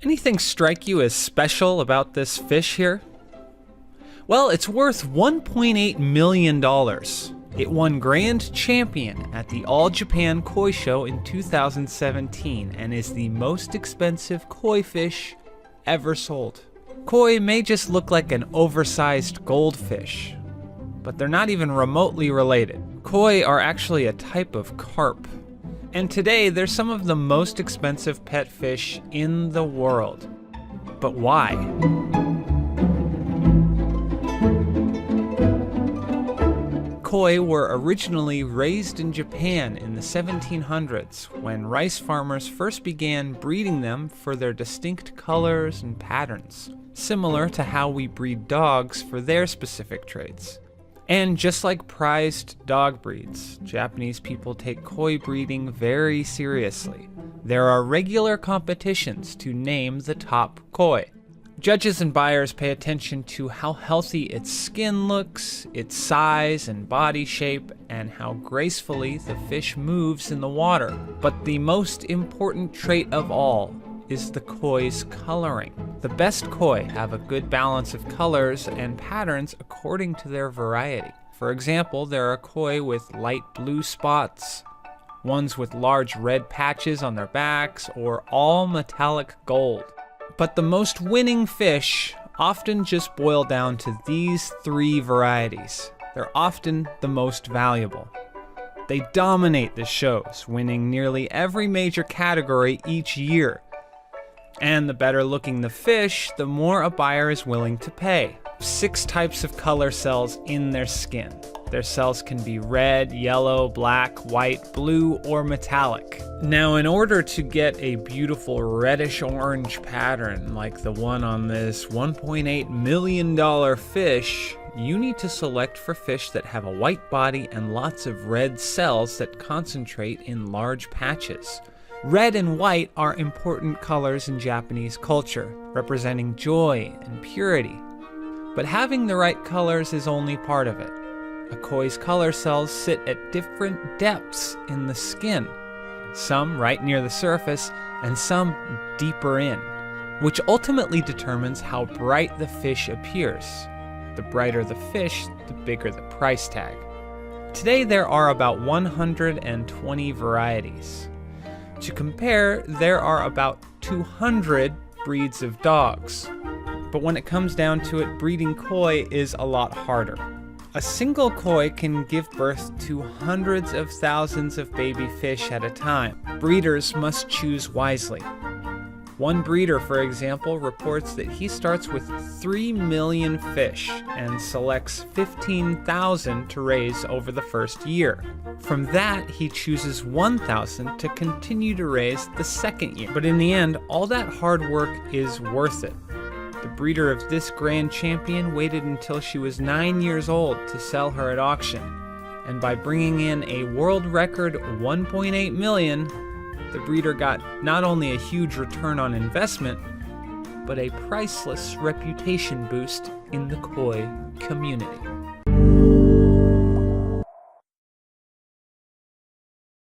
Anything strike you as special about this fish here? Well, it's worth $1.8 million. It won Grand Champion at the All Japan Koi Show in 2017 and is the most expensive koi fish ever sold. Koi may just look like an oversized goldfish, but they're not even remotely related. Koi are actually a type of carp. And today, they're some of the most expensive pet fish in the world. But why? Koi were originally raised in Japan in the 1700s when rice farmers first began breeding them for their distinct colors and patterns, similar to how we breed dogs for their specific traits. And just like prized dog breeds, Japanese people take koi breeding very seriously. There are regular competitions to name the top koi. Judges and buyers pay attention to how healthy its skin looks, its size and body shape, and how gracefully the fish moves in the water. But the most important trait of all is the koi's coloring. The best koi have a good balance of colors and patterns according to their variety. For example, there are koi with light blue spots, ones with large red patches on their backs, or all metallic gold. But the most winning fish often just boil down to these three varieties. They're often the most valuable. They dominate the shows, winning nearly every major category each year. And the better looking the fish, the more a buyer is willing to pay. 6 types of color cells in their skin. Their cells can be red, yellow, black, white, blue, or metallic. Now, in order to get a beautiful reddish-orange pattern like the one on this $1.8 million fish, you need to select for fish that have a white body and lots of red cells that concentrate in large patches. Red and white are important colors in Japanese culture, representing joy and purity. But having the right colors is only part of it. A koi's color cells sit at different depths in the skin, some right near the surface and some deeper in, which ultimately determines how bright the fish appears. The brighter the fish, the bigger the price tag. Today there are about 120 varieties. To compare, there are about 200 breeds of dogs. But when it comes down to it, breeding koi is a lot harder. A single koi can give birth to hundreds of thousands of baby fish at a time. Breeders must choose wisely. One breeder, for example, reports that he starts with 3 million fish and selects 15,000 to raise over the first year. From that, he chooses 1,000 to continue to raise the second year. But in the end, all that hard work is worth it. The breeder of this Grand Champion waited until she was 9 years old to sell her at auction. And by bringing in a world record $1.8 million, the breeder got not only a huge return on investment, but a priceless reputation boost in the koi community.